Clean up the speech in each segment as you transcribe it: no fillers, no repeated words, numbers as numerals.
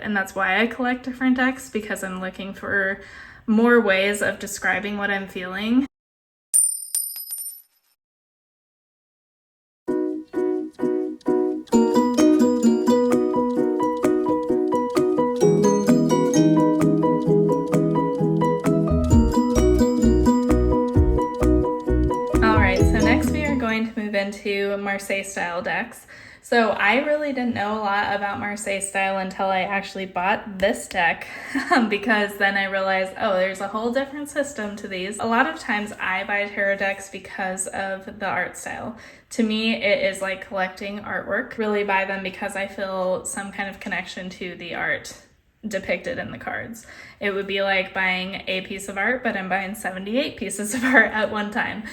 and that's why I collect different decks, because I'm looking for more ways of describing what I'm feeling. Into Marseille style decks. So I really didn't know a lot about Marseille style until I actually bought this deck because then I realized, oh, there's a whole different system to these. A lot of times I buy tarot decks because of the art style. To me, it is like collecting artwork. Really buy them because I feel some kind of connection to the art depicted in the cards. It would be like buying a piece of art, but I'm buying 78 pieces of art at one time.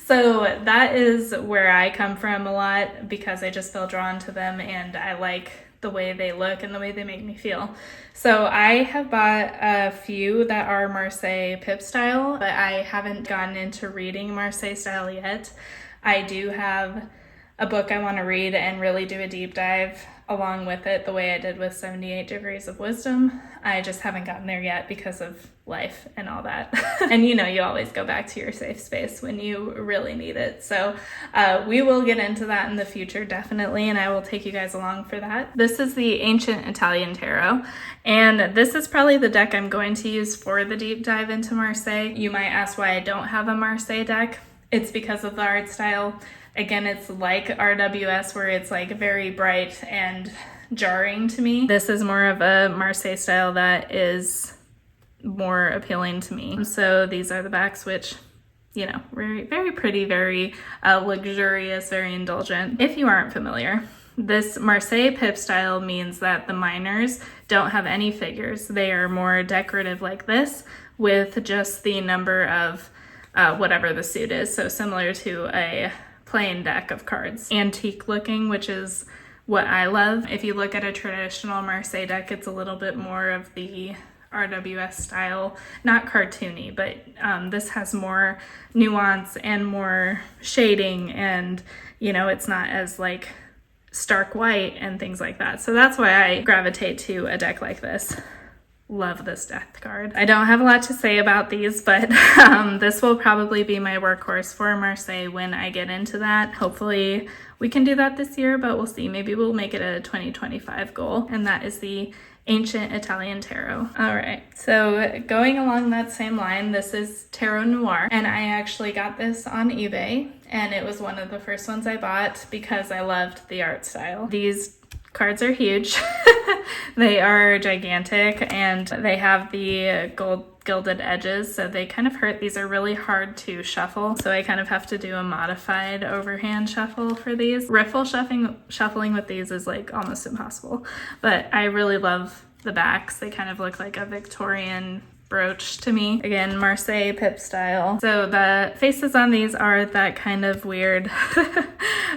So that is where I come from a lot, because I just feel drawn to them and I like the way they look and the way they make me feel. So I have bought a few that are Marseille Pip style, but I haven't gotten into reading Marseille style yet. I do have a book I want to read and really do a deep dive along with it, the way I did with 78 Degrees of Wisdom. I just haven't gotten there yet because of life and all that. And you know, you always go back to your safe space when you really need it. So we will get into that in the future, definitely, and I will take you guys along for that. This is the Ancient Italian Tarot, and this is probably the deck I'm going to use for the deep dive into Marseille. You might ask why I don't have a Marseille deck. It's because of the art style. Again, it's like RWS, where it's like very bright and jarring to me. This is more of a Marseille style that is more appealing to me. So these are the backs, which, you know, very, very pretty, very luxurious, very indulgent. If you aren't familiar, this Marseille Pip style means that the minors don't have any figures. They are more decorative like this, with just the number of whatever the suit is. So similar to a plain deck of cards. Antique looking, which is what I love. If you look at a traditional Marseille deck, it's a little bit more of the RWS style, not cartoony, but this has more nuance and more shading, and you know, it's not as like stark white and things like that. So that's why I gravitate to a deck like this. Love this deck card. I don't have a lot to say about these, but this will probably be my workhorse for Marseille when I get into that. Hopefully we can do that this year, but we'll see. Maybe we'll make it a 2025 goal, and that is the Ancient Italian Tarot. All right, so going along that same line, this is Tarot Noir, and I actually got this on eBay, and it was one of the first ones I bought because I loved the art style. These cards are huge. They are gigantic, and they have the gold gilded edges, so they kind of hurt. These are really hard to shuffle, so I kind of have to do a modified overhand shuffle for these. Riffle shuffling with these is like almost impossible, but I really love the backs. They kind of look like a Victorian brooch to me. Again, Marseille Pip style. So the faces on these are that kind of weird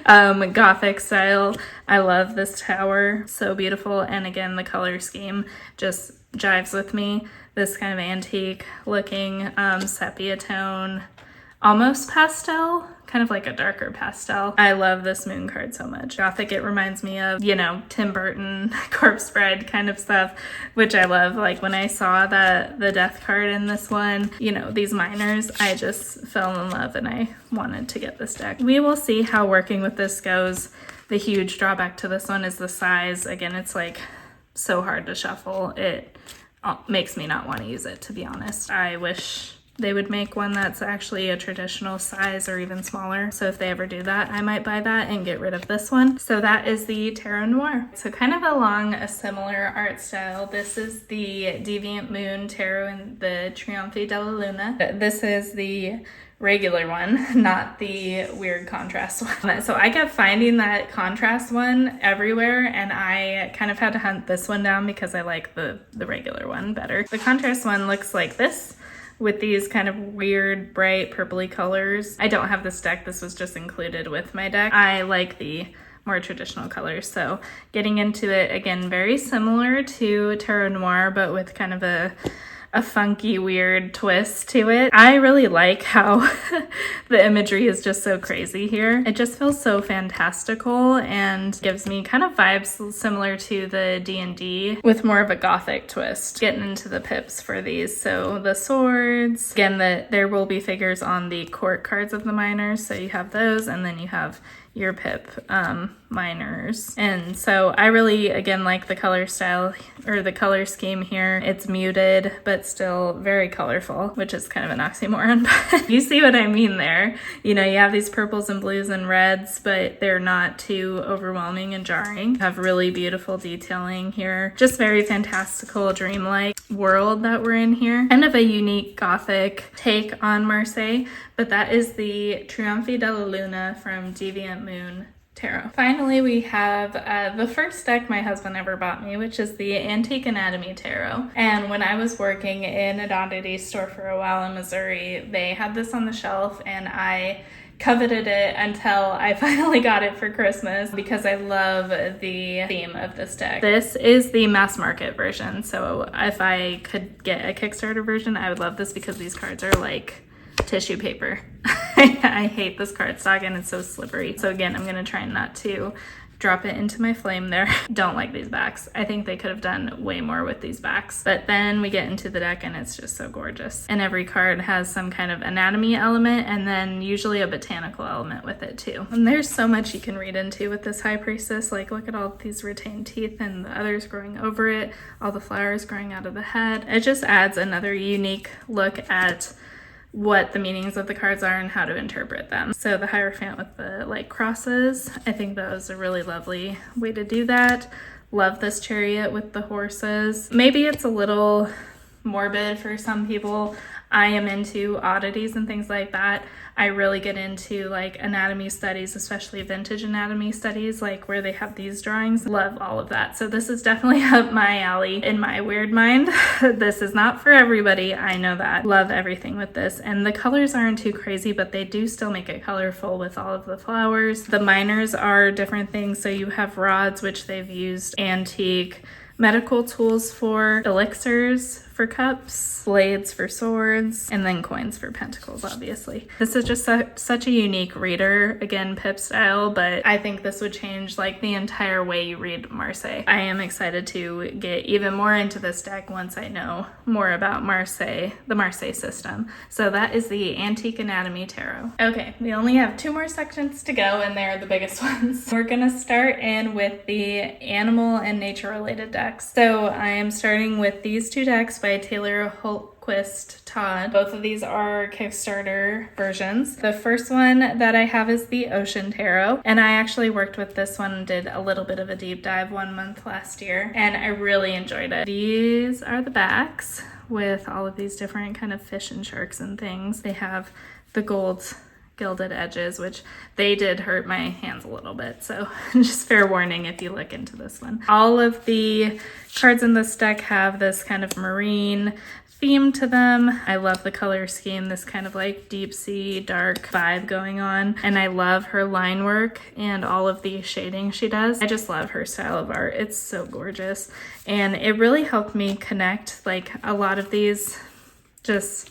Gothic style. I love this tower, so beautiful, and again, the color scheme just jives with me. This kind of antique looking sepia tone, almost pastel, kind of like a darker pastel. I love this moon card so much. Gothic, it reminds me of, you know, Tim Burton corpse bride kind of stuff, which I love. Like when I saw the death card in this one, you know, these minors, I just fell in love and I wanted to get this deck. We will see how working with this goes. The huge drawback to this one is the size. Again, it's like so hard to shuffle. It makes me not want to use it, to be honest. I wish they would make one that's actually a traditional size or even smaller. So if they ever do that, I might buy that and get rid of this one. So that is the Tarot Noir. So kind of along a similar art style, this is the Deviant Moon Tarot in the Trionfi della Luna. This is the regular one, not the weird contrast one. So I kept finding that contrast one everywhere, and I kind of had to hunt this one down because I like the regular one better. The contrast one looks like this, with these kind of weird bright purpley colors. I don't have this deck, this was just included with my deck. I like the more traditional colors, so getting into it, again, very similar to Tarot Noir, but with kind of a a funky, weird twist to it. I really like how the imagery is just so crazy here. It just feels so fantastical and gives me kind of vibes similar to the D&D with more of a gothic twist. Getting into the pips for these. So the swords, again, there will be figures on the court cards of the minors. So you have those, and then you have your pip minors. And so I really, again, like the color style or the color scheme here. It's muted, but still very colorful, which is kind of an oxymoron, but you see what I mean there. You know, you have these purples and blues and reds, but they're not too overwhelming and jarring. You have really beautiful detailing here. Just very fantastical, dreamlike world that we're in here. Kind of a unique gothic take on Marseille, but that is the Trionfi della Luna from Deviant Moon Tarot. Finally, we have the first deck my husband ever bought me, which is the Antique Anatomy Tarot. And when I was working in a oddity store for a while in Missouri, they had this on the shelf, and I coveted it until I finally got it for Christmas because I love the theme of this deck. This is the mass market version, so if I could get a Kickstarter version, I would love this because these cards are like tissue paper. I hate this cardstock and it's so slippery. So again, I'm gonna try not to drop it into my flame there. Don't like these backs. I think they could have done way more with these backs. But then we get into the deck and it's just so gorgeous. And every card has some kind of anatomy element and then usually a botanical element with it too. And there's so much you can read into with this High Priestess. Like, look at all these retained teeth and the others growing over it, all the flowers growing out of the head. It just adds another unique look at what the meanings of the cards are and how to interpret them. So the Hierophant with the like crosses, I think that was a really lovely way to do that. Love this Chariot with the horses. Maybe it's a little morbid for some people. I am into oddities and things like that. I really get into like anatomy studies, especially vintage anatomy studies, like where they have these drawings. Love all of that. So this is definitely up my alley in my weird mind. This is not for everybody. I know that. Love everything with this. And the colors aren't too crazy, but they do still make it colorful with all of the flowers. The minors are different things. So you have rods, which they've used antique medical tools for, elixirs for cups, blades for swords, and then coins for pentacles, obviously. This is just such a unique reader, again, pip style, but I think this would change like the entire way you read Marseille. I am excited to get even more into this deck once I know more about Marseille, the Marseille system. So that is the Antique Anatomy Tarot. Okay, we only have 2 more sections to go, and they're the biggest ones. We're gonna start in with the animal and nature related decks. So I am starting with these 2 decks by Taylor Holtquist Todd. Both of these are Kickstarter versions. The first one that I have is the Ocean Tarot, and I actually worked with this one, did a little bit of a deep dive 1 month last year, and I really enjoyed it. These are the backs with all of these different kind of fish and sharks and things. They have the gold gilded edges, which they did hurt my hands a little bit, so just fair warning if you look into this one. All of the cards in this deck have this kind of marine theme to them. I love the color scheme, this kind of like deep sea dark vibe going on, and I love her line work and all of the shading she does. I just love her style of art. It's so gorgeous, and it really helped me connect like a lot of these, just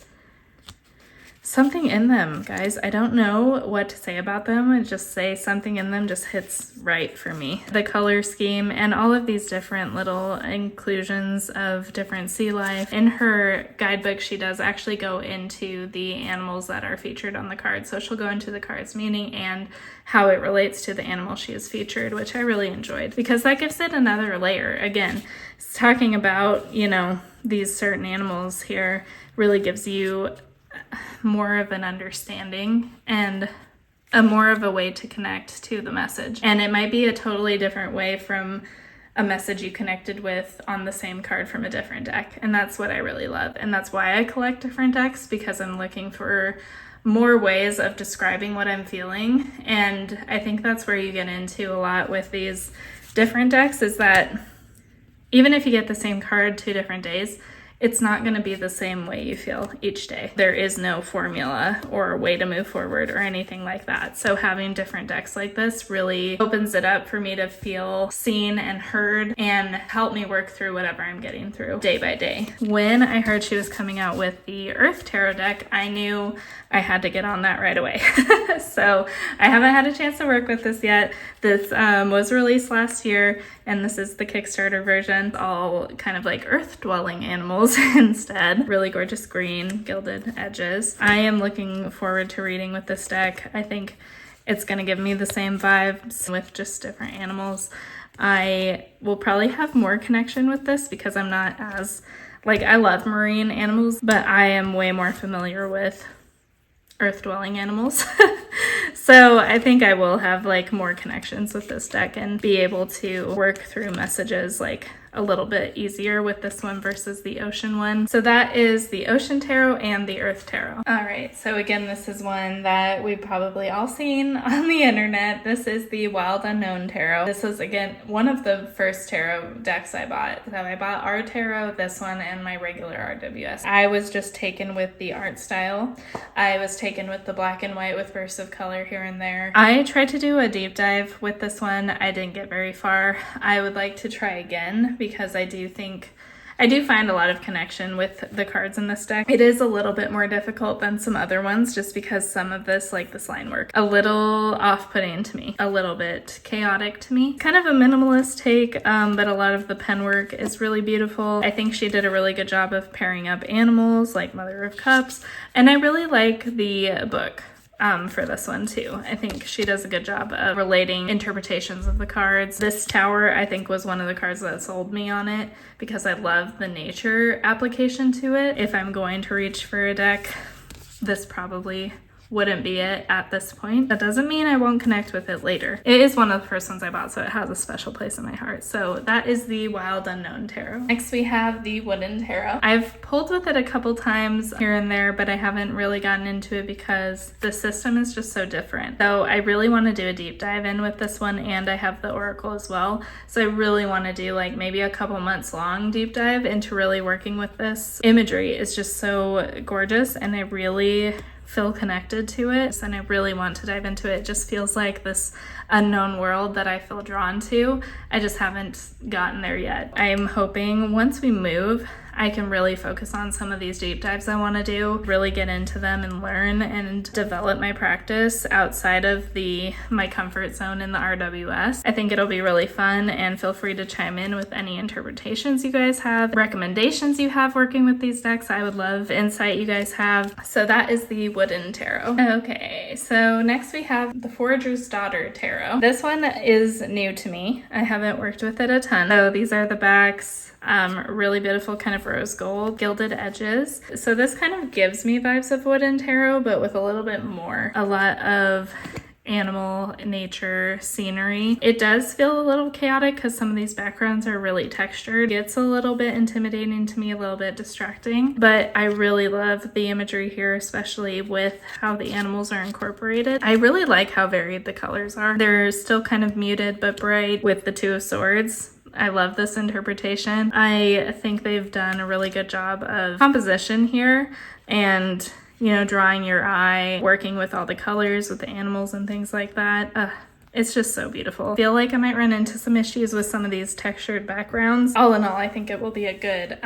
something in them, guys. I don't know what to say about them. I just say something in them just hits right for me. The color scheme and all of these different little inclusions of different sea life. In her guidebook, she does actually go into the animals that are featured on the card. So she'll go into the card's meaning and how it relates to the animal she has featured, which I really enjoyed because that gives it another layer. Again, it's talking about, you know, these certain animals here really gives you more of an understanding and a more of a way to connect to the message. And it might be a totally different way from a message you connected with on the same card from a different deck. And that's what I really love. And that's why I collect different decks, because I'm looking for more ways of describing what I'm feeling. And I think that's where you get into a lot with these different decks, is that even if you get the same card 2 different days, it's not going to be the same way you feel each day. There is no formula or way to move forward or anything like that. So having different decks like this really opens it up for me to feel seen and heard and help me work through whatever I'm getting through day by day. When I heard she was coming out with the Earth Tarot deck, I knew I had to get on that right away. So I haven't had a chance to work with this yet. This was released last year, and this is the Kickstarter version. All kind of like earth-dwelling animals instead. Really gorgeous green, gilded edges. I am looking forward to reading with this deck. I think it's going to give me the same vibes with just different animals. I will probably have more connection with this because I'm not as, like, I love marine animals, but I am way more familiar with earth-dwelling animals. So I think I will have like more connections with this deck and be able to work through messages like a little bit easier with this one versus the ocean one. So that is the Ocean Tarot and the Earth Tarot. All right, so again, this is one that we've probably all seen on the internet. This is the Wild Unknown Tarot. This was, again, one of the first tarot decks I bought. So I bought our tarot, this one, and my regular RWS. I was just taken with the art style. I was taken with the black and white with bursts of color here and there. I tried to do a deep dive with this one. I didn't get very far. I would like to try again, because I do find a lot of connection with the cards in this deck. It is a little bit more difficult than some other ones just because some of this, like this line work, a little off-putting to me, a little bit chaotic to me. Kind of a minimalist take, but a lot of the pen work is really beautiful. I think she did a really good job of pairing up animals like Mother of Cups, and I really like the book. For this one too. I think she does a good job of relating interpretations of the cards. This tower, I think, was one of the cards that sold me on it because I love the nature application to it. If I'm going to reach for a deck, this probably wouldn't be it at this point. That doesn't mean I won't connect with it later. It is one of the first ones I bought, so it has a special place in my heart. So that is the Wild Unknown Tarot. Next we have the Wooden Tarot. I've pulled with it a couple times here and there, but I haven't really gotten into it because the system is just so different. So I really want to do a deep dive in with this one, and I have the Oracle as well. So I really want to do like maybe a couple months long deep dive into really working with this. Imagery is just so gorgeous, and I really feel connected to it, and I really want to dive into it. It just feels like this unknown world that I feel drawn to. I just haven't gotten there yet. I'm hoping once we move, I can really focus on some of these deep dives I want to do, really get into them and learn and develop my practice outside of my comfort zone in the RWS. I think it'll be really fun, and feel free to chime in with any interpretations you guys have, recommendations you have working with these decks. I would love insight you guys have. So that is the Wooden Tarot. Okay, so next we have the Forager's Daughter Tarot. This one is new to me. I haven't worked with it a ton. So these are the backs. Really beautiful kind of rose gold gilded edges. So this kind of gives me vibes of Wooden Tarot, but with a little bit more. A lot of animal, nature, scenery. It does feel a little chaotic because some of these backgrounds are really textured. It's a little bit intimidating to me, a little bit distracting, but I really love the imagery here, especially with how the animals are incorporated. I really like how varied the colors are. They're still kind of muted but bright with the Two of Swords. I love this interpretation. I think they've done a really good job of composition here and, you know, drawing your eye, working with all the colors with the animals and things like that. It's just so beautiful. I feel like I might run into some issues with some of these textured backgrounds. All in all, I think it will be a good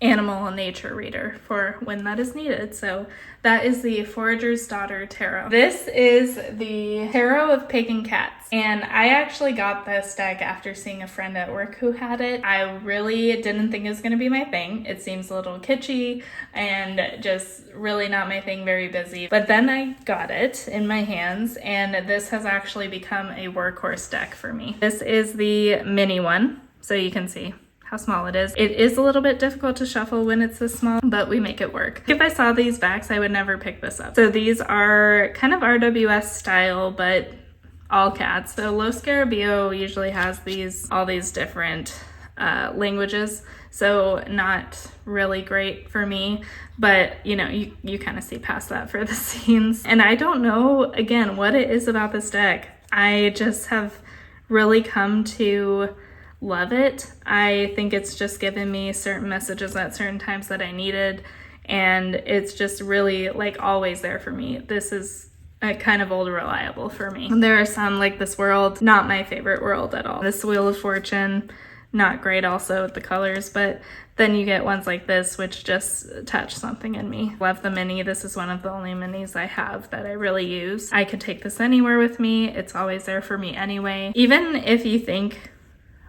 animal and nature reader for when that is needed. So that is the Forager's Daughter Tarot. This is the Tarot of Pagan Cats. And I actually got this deck after seeing a friend at work who had it. I really didn't think it was going to be my thing. It seems a little kitschy and just really not my thing, very busy. But then I got it in my hands, and this has actually become a workhorse deck for me. This is the mini one, so you can see how small it is. It is a little bit difficult to shuffle when it's this small, but we make it work. If I saw these backs, I would never pick this up. So these are kind of RWS style, but all cats. So Los Scarabeo usually has all these different languages, so not really great for me, but you know, you kind of see past that for the scenes. And I don't know, again, what it is about this deck. I just have really come to love it. I think it's just given me certain messages at certain times that I needed, and it's just really like always there for me. This is a kind of old reliable for me. There are some like this world, not my favorite world at all. This Wheel of Fortune, not great also with the colors, but then you get ones like this which just touch something in me. Love the mini. This is one of the only minis I have that I really use. I could take this anywhere with me. It's always there for me anyway. Even if you think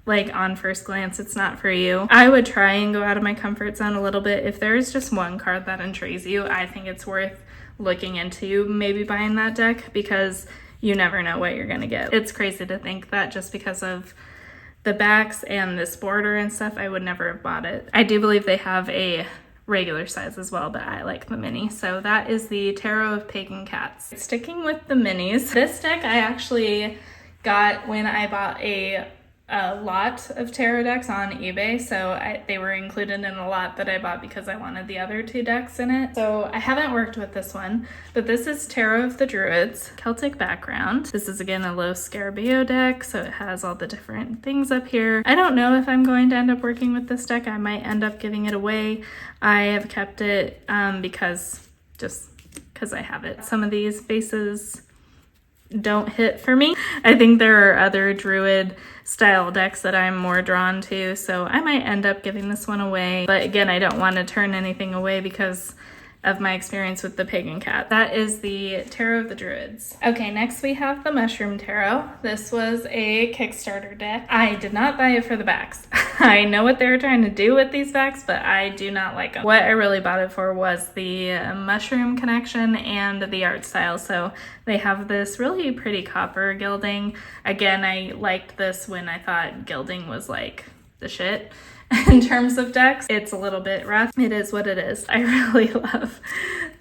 like on first glance it's not for you, I would try and go out of my comfort zone a little bit. If there is just one card that intrigues you, I think it's worth looking into maybe buying that deck, because you never know what you're gonna get. It's crazy to think that just because of the backs and this border and stuff, I would never have bought it. I do believe they have a regular size as well, but I like the mini. So that is the Tarot of Pagan Cats. Sticking with the minis, this deck I actually got when I bought a lot of tarot decks on eBay, so they were included in a lot that I bought because I wanted the other two decks in it. So I haven't worked with this one, but this is Tarot of the Druids, Celtic background. This is again a low Scarabeo deck, so it has all the different things up here. I don't know if I'm going to end up working with this deck. I might end up giving it away. I have kept it because I have it. Some of these bases don't hit for me. I think there are other Druid style decks that I'm more drawn to, so I might end up giving this one away. But again, I don't want to turn anything away because of my experience with the Pagan Cat. That is the Tarot of the Druids. Okay, next we have the Mushroom Tarot. This was a Kickstarter deck. I did not buy it for the backs. I know what they were trying to do with these backs, but I do not like them. What I really bought it for was the mushroom connection and the art style. So they have this really pretty copper gilding. Again, I liked this when I thought gilding was like the shit. In terms of decks, it's a little bit rough. It is what it is. I really love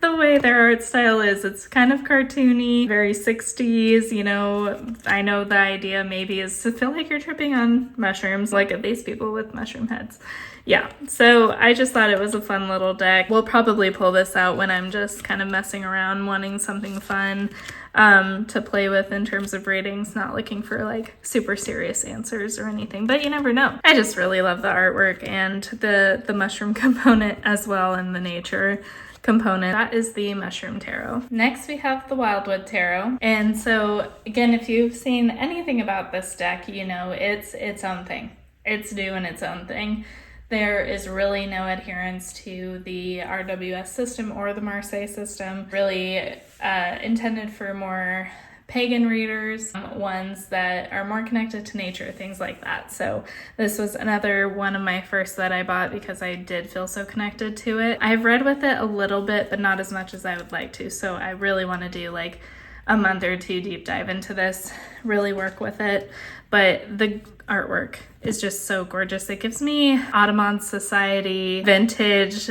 the way their art style is. It's kind of cartoony, very 60s, you know. I know the idea maybe is to feel like you're tripping on mushrooms. Look at these people with mushroom heads. Yeah, so I just thought it was a fun little deck. We'll probably pull this out when I'm just kind of messing around, wanting something fun to play with in terms of readings, not looking for like super serious answers or anything, but you never know. I just really love the artwork and the mushroom component as well, and the nature component. That is the Mushroom Tarot. Next we have the Wildwood Tarot. And so again, if you've seen anything about this deck, you know it's its own thing. It's doing its own thing. There is really no adherence to the RWS system or the Marseille system. Really intended for more pagan readers, ones that are more connected to nature, things like that. So this was another one of my first that I bought because I did feel so connected to it. I've read with it a little bit, but not as much as I would like to. So I really want to do like a month or two deep dive into this, really work with it. But the artwork is just so gorgeous. It gives me Ottoman society, vintage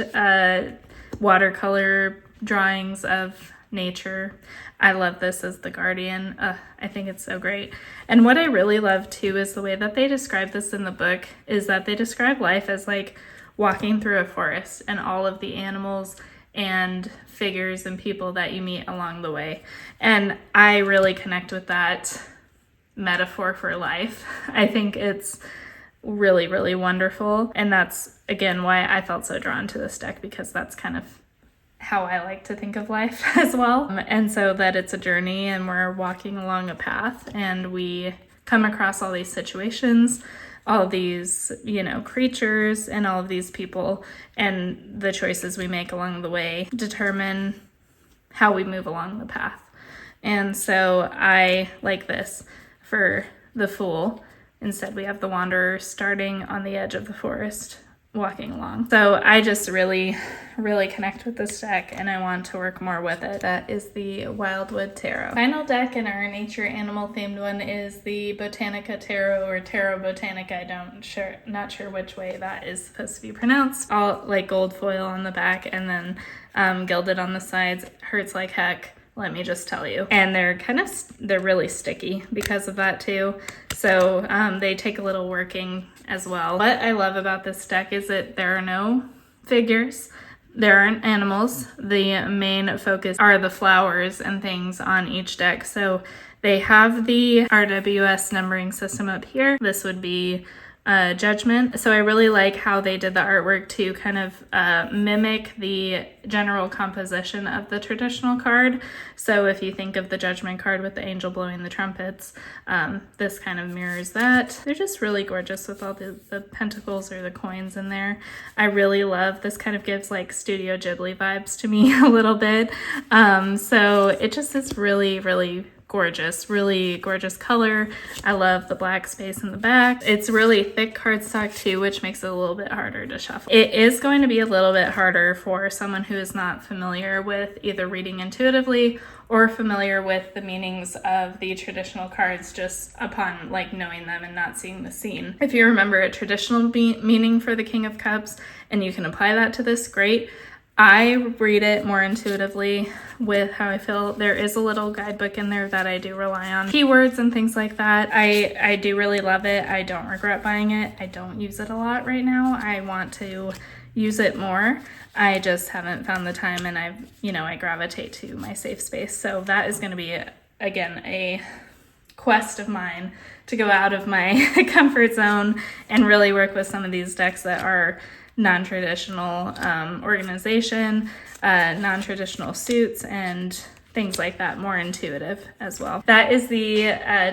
watercolor drawings of nature. I love this as the guardian. I think it's so great. And what I really love too is the way that they describe this in the book is that they describe life as like walking through a forest and all of the animals and figures and people that you meet along the way. And I really connect with that metaphor for life. I think it's really, really wonderful. And that's, again, why I felt so drawn to this deck, because that's kind of how I like to think of life as well. And so that it's a journey and we're walking along a path and we come across all these situations, all of these, you know, creatures and all of these people, and the choices we make along the way determine how we move along the path. And so I like this for the Fool. Instead, we have the Wanderer starting on the edge of the forest, walking along. So I just really, really connect with this deck and I want to work more with it. That is the Wildwood Tarot. Final deck in our nature animal themed one is the Botanica Tarot, or Tarot Botanica. Not sure which way that is supposed to be pronounced. All like gold foil on the back and then gilded on the sides. Hurts like heck, let me just tell you. And they're really sticky because of that too. So they take a little working as well. What I love about this deck is that there are no figures. There aren't animals. The main focus are the flowers and things on each deck. So they have the RWS numbering system up here. This would be Judgment. So I really like how they did the artwork to kind of mimic the general composition of the traditional card. So if you think of the Judgment card with the angel blowing the trumpets, this kind of mirrors that. They're just really gorgeous with all the pentacles or the coins in there. I really love this, kind of gives like Studio Ghibli vibes to me a little bit. So it just is really, really gorgeous, really gorgeous color. I love the black space in the back. It's really thick cardstock too, which makes it a little bit harder to shuffle. It is going to be a little bit harder for someone who is not familiar with either reading intuitively or familiar with the meanings of the traditional cards just upon like knowing them and not seeing the scene. If you remember a traditional meaning for the King of Cups and you can apply that to this, great. I read it more intuitively with how I feel. There is a little guidebook in there that I do rely on. Keywords and things like that. I do really love it. I don't regret buying it. I don't use it a lot right now. I want to use it more. I just haven't found the time, and I gravitate to my safe space. So that is going to be, again, a quest of mine to go out of my comfort zone and really work with some of these decks that are non-traditional organization, non-traditional suits, and things like that, more intuitive as well. That is the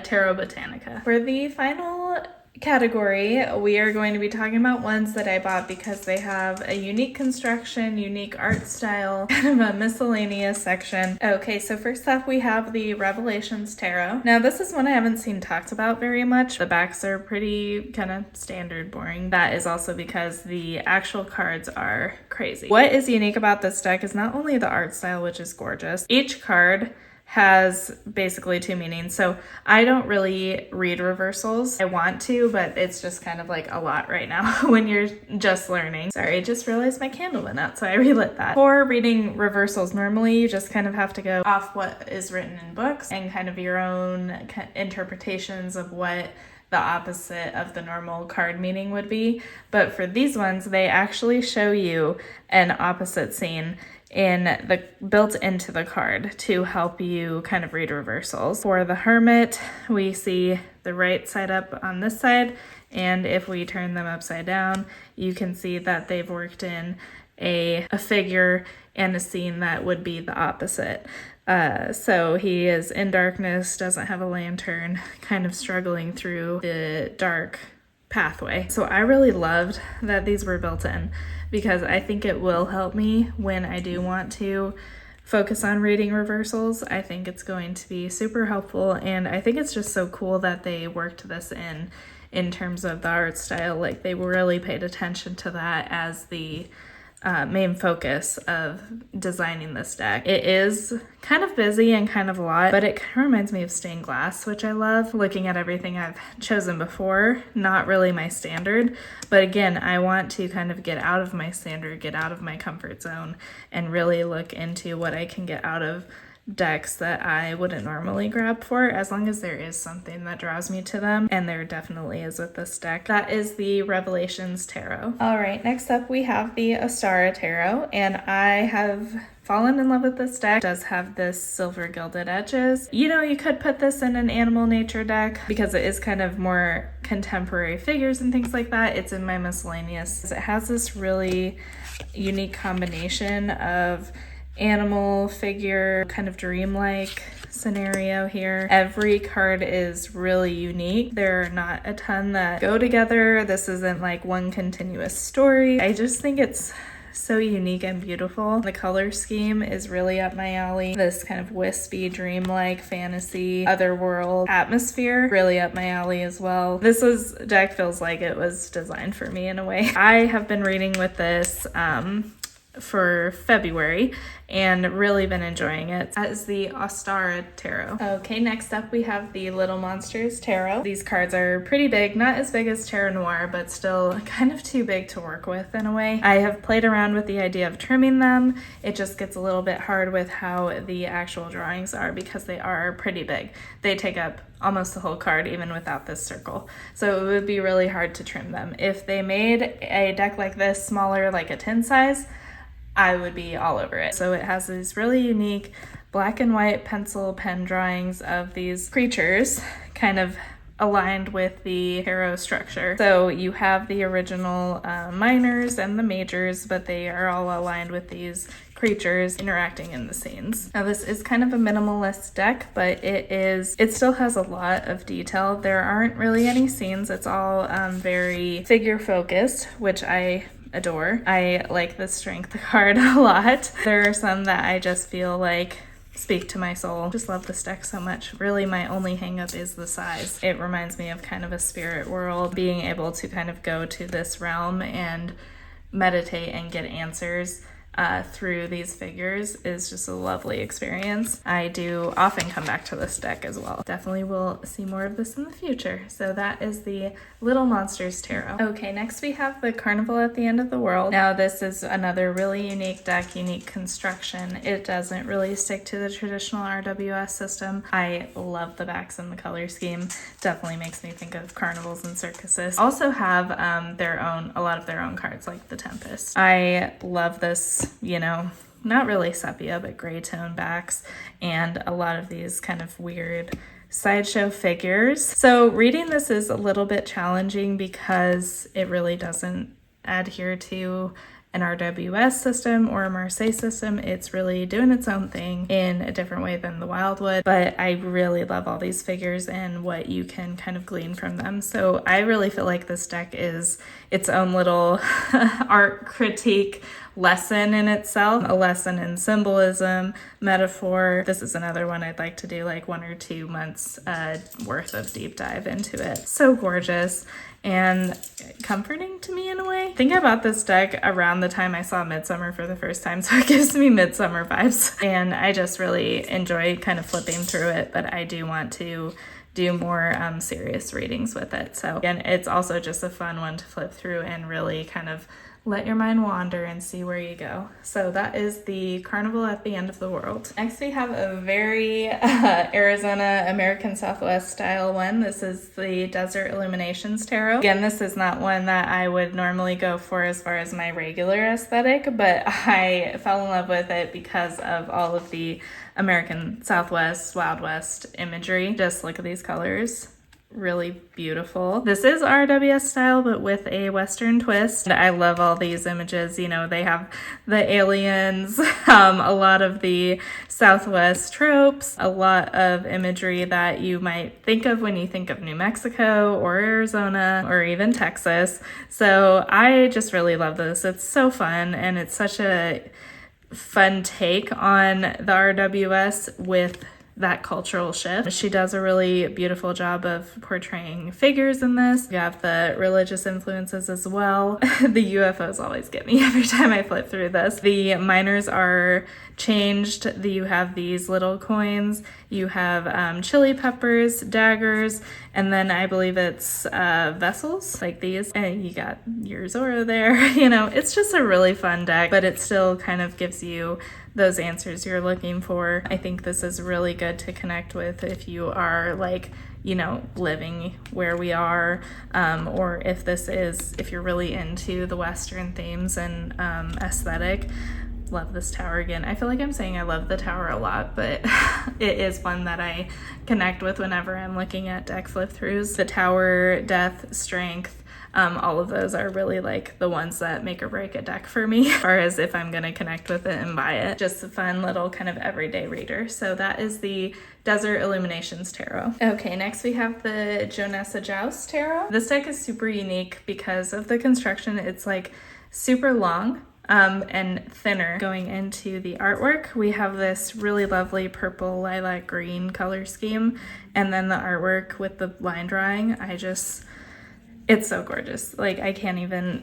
Tarot Botanica. For the final category, we are going to be talking about ones that I bought because they have a unique construction, unique art style, kind of a miscellaneous section. Okay, so first off we have the Revelations Tarot. Now this is one I haven't seen talked about very much. The backs are pretty kind of standard, boring. That is also because the actual cards are crazy. What is unique about this deck is not only the art style, which is gorgeous. Each card has basically two meanings. So I don't really read reversals. I want to, but it's just kind of like a lot right now when you're just learning. Sorry, I just realized my candle went out, so I relit that. For reading reversals, normally you just kind of have to go off what is written in books and kind of your own interpretations of what the opposite of the normal card meaning would be. But for these ones, they actually show you an opposite scene built into the card to help you kind of read reversals. For the Hermit, we see the right side up on this side, and if we turn them upside down, you can see that they've worked in a figure and a scene that would be the opposite. So he is in darkness, doesn't have a lantern, kind of struggling through the dark pathway. So I really loved that these were built in because I think it will help me when I do want to focus on reading reversals. I think it's going to be super helpful, and I think it's just so cool that they worked this in terms of the art style. Like they really paid attention to that as the main focus of designing this deck. It is kind of busy and kind of a lot, but it kind of reminds me of stained glass, which I love. Looking at everything I've chosen before, not really my standard, but again, I want to kind of get out of my standard, get out of my comfort zone, and really look into what I can get out of decks that I wouldn't normally grab for, as long as there is something that draws me to them, and there definitely is with this deck. That is the Revelations Tarot. All right, next up we have the Asara Tarot, and I have fallen in love with this deck. It does have this silver gilded edges. You know, you could put this in an animal nature deck because it is kind of more contemporary figures and things like that. It's in my miscellaneous. It has this really unique combination of animal figure, kind of dreamlike scenario here. Every card is really unique. There are not a ton that go together. This isn't like one continuous story. I just think it's so unique and beautiful. The color scheme is really up my alley. This kind of wispy, dreamlike, fantasy, otherworld atmosphere, really up my alley as well. This deck feels like it was designed for me in a way. I have been reading with this for February and really been enjoying it. That is the Asara Tarot. Okay, next up we have the Little Monsters Tarot. These cards are pretty big, not as big as Tarot Noir, but still kind of too big to work with in a way. I have played around with the idea of trimming them. It just gets a little bit hard with how the actual drawings are because they are pretty big. They take up almost the whole card even without this circle. So it would be really hard to trim them. If they made a deck like this smaller, like a 10 size, I would be all over it. So it has these really unique black and white pencil pen drawings of these creatures kind of aligned with the tarot structure. So you have the original minors and the majors, but they are all aligned with these creatures interacting in the scenes. Now this is kind of a minimalist deck, but it still has a lot of detail. There aren't really any scenes. It's all very figure focused, which I adore. I like the strength card a lot. There are some that I just feel like speak to my soul. Just love this deck so much. Really, my only hang up is the size. It reminds me of kind of a spirit world, being able to kind of go to this realm and meditate and get answers through these figures is just a lovely experience. I do often come back to this deck as well. Definitely will see more of this in the future. So that is the Little Monsters Tarot. Okay, next we have the Carnival at the End of the World. Now this is another really unique deck, unique construction. It doesn't really stick to the traditional RWS system. I love the backs and the color scheme. Definitely makes me think of carnivals and circuses. Also have a lot of their own cards, like the Tempest. I love this, not really sepia, but gray tone backs, and a lot of these kind of weird sideshow figures. So reading this is a little bit challenging because it really doesn't adhere to an RWS system or a Marseille system. It's really doing its own thing in a different way than the Wildwood, but I really love all these figures and what you can kind of glean from them. So I really feel like this deck is its own little art critique lesson in itself, a lesson in symbolism, metaphor. This is another one I'd like to do like 1 or 2 months worth of deep dive into it. So gorgeous and comforting to me in a way. I think I bought this deck around the time I saw Midsummer for the first time, so it gives me Midsummer vibes. And I just really enjoy kind of flipping through it, but I do want to do more serious readings with it. So again, it's also just a fun one to flip through and really kind of let your mind wander and see where you go. So that is the Carnival at the End of the World. Next we have a very Arizona American Southwest style one. This is the Desert Illuminations Tarot. Again, this is not one that I would normally go for as far as my regular aesthetic, but I fell in love with it because of all of the American Southwest, Wild West imagery. Just look at these colors. Really beautiful. This is RWS style, but with a Western twist. I love all these images. They have the aliens, a lot of the Southwest tropes, a lot of imagery that you might think of when you think of New Mexico or Arizona or even Texas. So I just really love this. It's so fun, and it's such a fun take on the RWS with that cultural shift. She does a really beautiful job of portraying figures in this. You have the religious influences as well. The UFOs always get me every time I flip through this. The minors are changed. You have these little coins. You have chili peppers, daggers, and then I believe it's vessels like these. And you got your Zorro there. It's just a really fun deck, but it still kind of gives you those answers you're looking for. I think this is really good to connect with if you are living where we are, or if you're really into the Western themes and aesthetic. Love this tower again. I feel like I'm saying I love the tower a lot, but it is one that I connect with whenever I'm looking at deck flip throughs. The tower, death, strength, all of those are really like the ones that make or break a deck for me, as far as if I'm going to connect with it and buy it. Just a fun little kind of everyday reader. So that is the Desert Illuminations Tarot. Okay, next we have the Janessa Jous Tarot. This deck is super unique because of the construction. It's like super long and thinner. Going into the artwork, we have this really lovely purple lilac green color scheme, and then the artwork with the line drawing. It's so gorgeous. Like, I can't even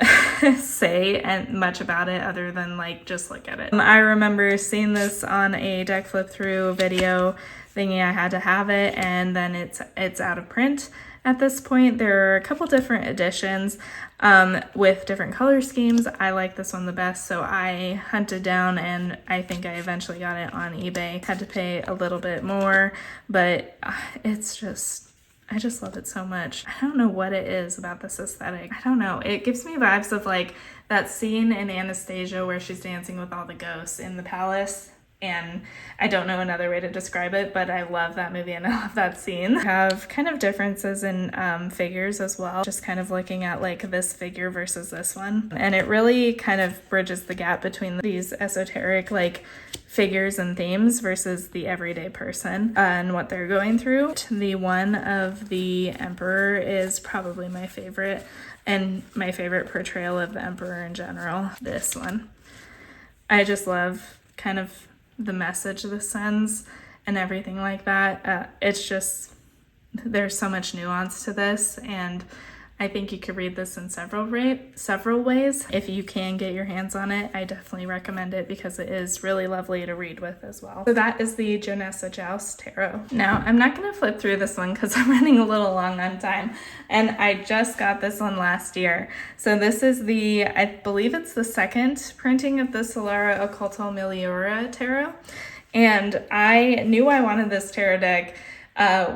say much about it other than just look at it. I remember seeing this on a deck flip through video, thinking I had to have it, and then it's out of print at this point. There are a couple different editions with different color schemes. I like this one the best, so I hunted down, and I think I eventually got it on eBay. Had to pay a little bit more, but I just love it so much. I don't know what it is about this aesthetic. I don't know. It gives me vibes of that scene in Anastasia where she's dancing with all the ghosts in the palace. and I don't know another way to describe it, but I love that movie and I love that scene. We have kind of differences in figures as well, just kind of looking at like this figure versus this one. And it really kind of bridges the gap between these esoteric like figures and themes versus the everyday person and what they're going through. The one of the Emperor is probably my favorite, and my favorite portrayal of the Emperor in general, this one. I just love kind of the message this sends and everything like that. It's just, there's so much nuance to this, and I think you could read this in several ways. If you can get your hands on it, I definitely recommend it because it is really lovely to read with as well. So that is the Janessa Jous Tarot. Now, I'm not going to flip through this one because I'm running a little long on time, and I just got this one last year. So this is the, I believe it's the second printing of the Solara Occulto Miliora Tarot, and I knew I wanted this tarot deck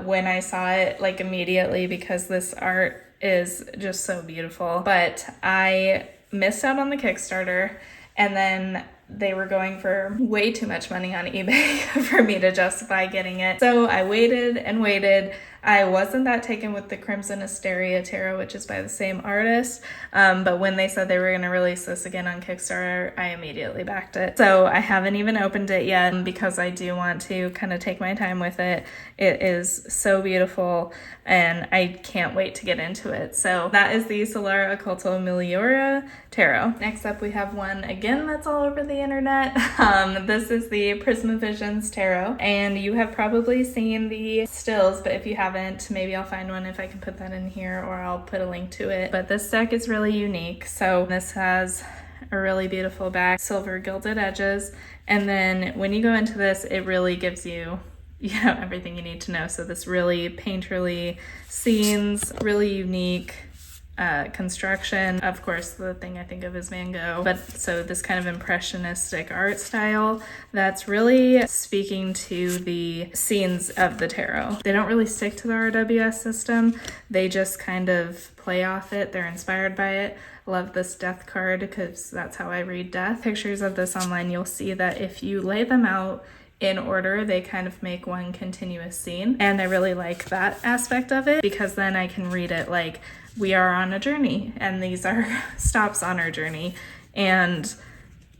when I saw it like immediately because this art is just so beautiful. But I missed out on the Kickstarter, and then they were going for way too much money on eBay for me to justify getting it. So I waited and waited. I wasn't that taken with the Crimson Hysteria Tarot, which is by the same artist. But when they said they were going to release this again on Kickstarter, I immediately backed it. So I haven't even opened it yet because I do want to kind of take my time with it. It is so beautiful, and I can't wait to get into it. So that is the Solara Occulto Miliora Tarot. Next up, we have one again that's all over the internet. This is the Prisma Visions Tarot, and you have probably seen the stills, but if you haven't, maybe I'll find one if I can put that in here, or I'll put a link to it. But this deck is really unique. So this has a really beautiful back, silver gilded edges, and then when you go into this, it really gives you everything you need to know. So this really painterly scenes, really unique construction. Of course, the thing I think of is Van Gogh, but so this kind of impressionistic art style that's really speaking to the scenes of the tarot. They don't really stick to the RWS system. They just kind of play off it. They're inspired by it. Love this death card because that's how I read death. Pictures of this online, you'll see that if you lay them out in order, they kind of make one continuous scene. And I really like that aspect of it because then I can read it like we are on a journey and these are stops on our journey. And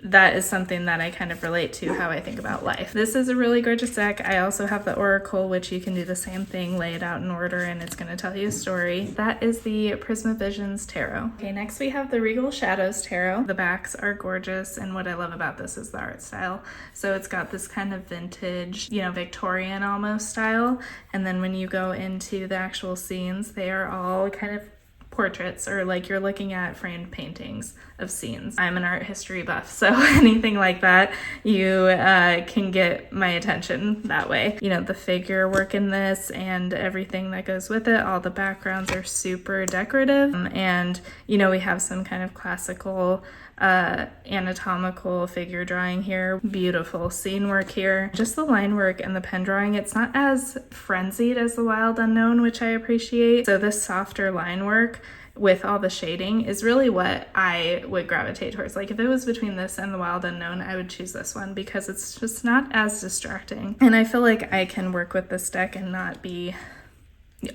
that is something that I kind of relate to how I think about life. This is a really gorgeous deck. I also have the Oracle, which you can do the same thing, lay it out in order, and it's going to tell you a story. That is the Prisma Visions Tarot. Okay, next we have the Regal Shadows Tarot. The backs are gorgeous, and what I love about this is the art style. So it's got this kind of vintage, Victorian almost style, and then when you go into the actual scenes, they are all kind of portraits, or like you're looking at framed paintings of scenes. I'm an art history buff, so anything like that, you can get my attention that way. The figure work in this and everything that goes with it, all the backgrounds are super decorative, and we have some kind of classical anatomical figure drawing here. Beautiful scene work here. Just the line work and the pen drawing, it's not as frenzied as the Wild Unknown, which I appreciate. So this softer line work with all the shading is really what I would gravitate towards. Like if it was between this and the Wild Unknown, I would choose this one because it's just not as distracting. And I feel like I can work with this deck and not be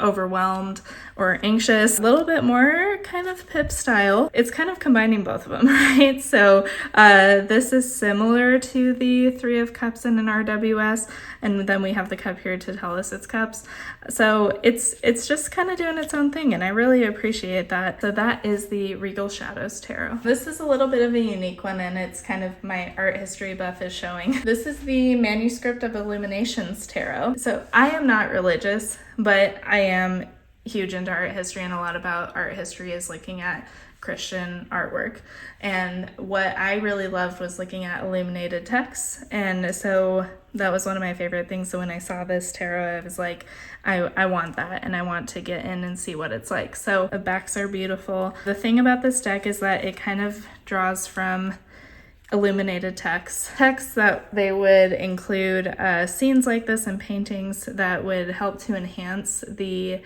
overwhelmed or anxious. A little bit more kind of Pip style. It's kind of combining both of them, right? So this is similar to the Three of Cups in an RWS, and then we have the cup here to tell us it's cups. So it's just kind of doing its own thing, and I really appreciate that. So that is the Regal Shadows Tarot. This is a little bit of a unique one, and it's kind of my art history buff is showing. This is the Manuscript of Illuminations Tarot. So I am not religious, but I am huge into art history, and a lot about art history is looking at Christian artwork. And what I really loved was looking at illuminated texts. And so that was one of my favorite things. So when I saw this tarot, I was like, I want that, and I want to get in and see what it's like. So the backs are beautiful. The thing about this deck is that it kind of draws from illuminated texts that they would include scenes like this and paintings that would help to enhance the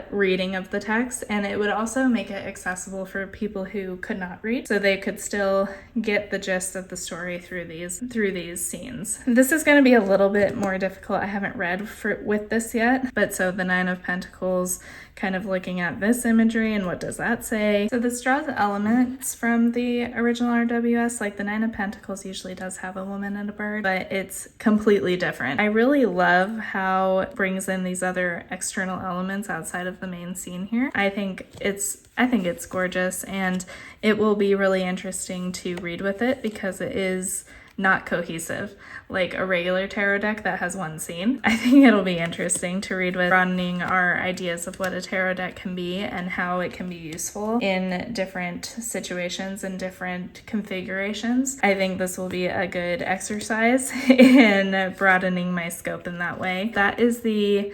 reading of the text, and it would also make it accessible for people who could not read, so they could still get the gist of the story through these scenes. This is going to be a little bit more difficult. I haven't read with this yet, but so the Nine of Pentacles, kind of looking at this imagery and what does that say. So this draws elements from the original RWS, like the Nine of Pentacles usually does have a woman and a bird, but it's completely different. I really love how it brings in these other external elements outside of the main scene here. I think it's gorgeous, and it will be really interesting to read with it because it is not cohesive like a regular tarot deck that has one scene. I think it'll be interesting to read with, broadening our ideas of what a tarot deck can be and how it can be useful in different situations and different configurations. I think this will be a good exercise in broadening my scope in that way. That is the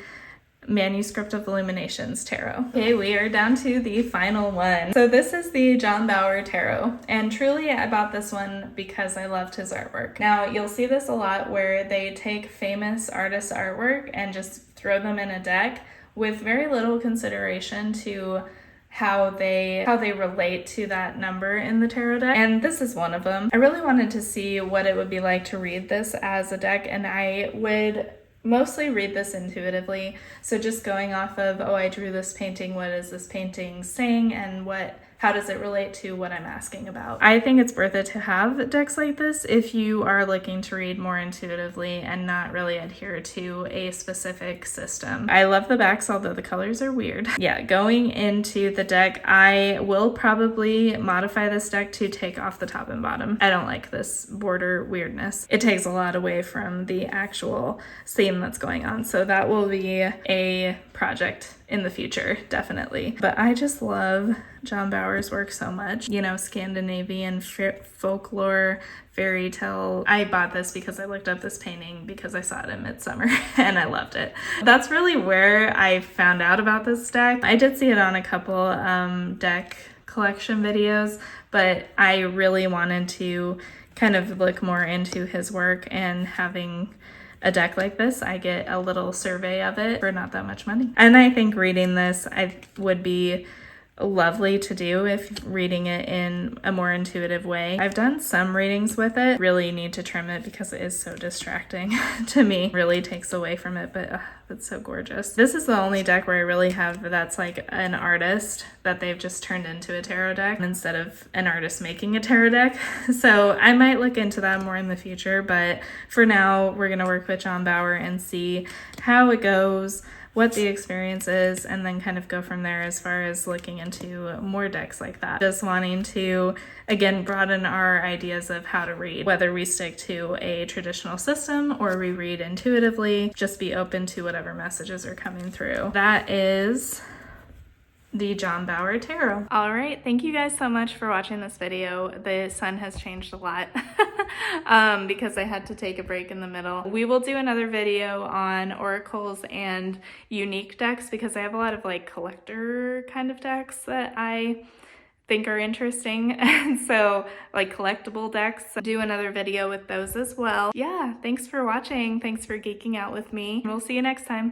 Manuscript of Illuminations tarot. Okay, we are down to the final one. So this is the John Bower tarot, and truly I bought this one because I loved his artwork. Now you'll see this a lot where they take famous artists' artwork and just throw them in a deck with very little consideration to how they relate to that number in the tarot deck, and this is one of them. I really wanted to see what it would be like to read this as a deck, and I would mostly read this intuitively. So just going off of, oh, I drew this painting, what is this painting saying, and how does it relate to what I'm asking about? I think it's worth it to have decks like this if you are looking to read more intuitively and not really adhere to a specific system. I love the backs, although the colors are weird. Yeah, going into the deck, I will probably modify this deck to take off the top and bottom. I don't like this border weirdness. It takes a lot away from the actual theme that's going on. So that will be a project in the future, definitely. But I just love John Bower's work so much. You know, Scandinavian folklore, fairy tale. I bought this because I looked up this painting because I saw it in Midsummer and I loved it. That's really where I found out about this deck. I did see it on a couple deck collection videos, but I really wanted to kind of look more into his work, and having a deck like this, I get a little survey of it for not that much money. And I think reading this would be lovely to do if reading it in a more intuitive way. I've done some readings with it. Really need to trim it because it is so distracting to me. Really takes away from it, but it's so gorgeous. This is the only deck where I really have that's like an artist that they've just turned into a tarot deck instead of an artist making a tarot deck. So I might look into that more in the future, but for now we're gonna work with John Bower and see how it goes, what the experience is, and then kind of go from there as far as looking into more decks like that. Just wanting to, again, broaden our ideas of how to read, whether we stick to a traditional system or we read intuitively. Just be open to whatever messages are coming through. That is the John Bower Tarot. All right, thank you guys so much for watching this video. The sun has changed a lot because I had to take a break in the middle. We will do another video on oracles and unique decks because I have a lot of like collector kind of decks that I think are interesting, and so like collectible decks. Do another video with those as well. Yeah, thanks for watching. Thanks for geeking out with me. We'll see you next time.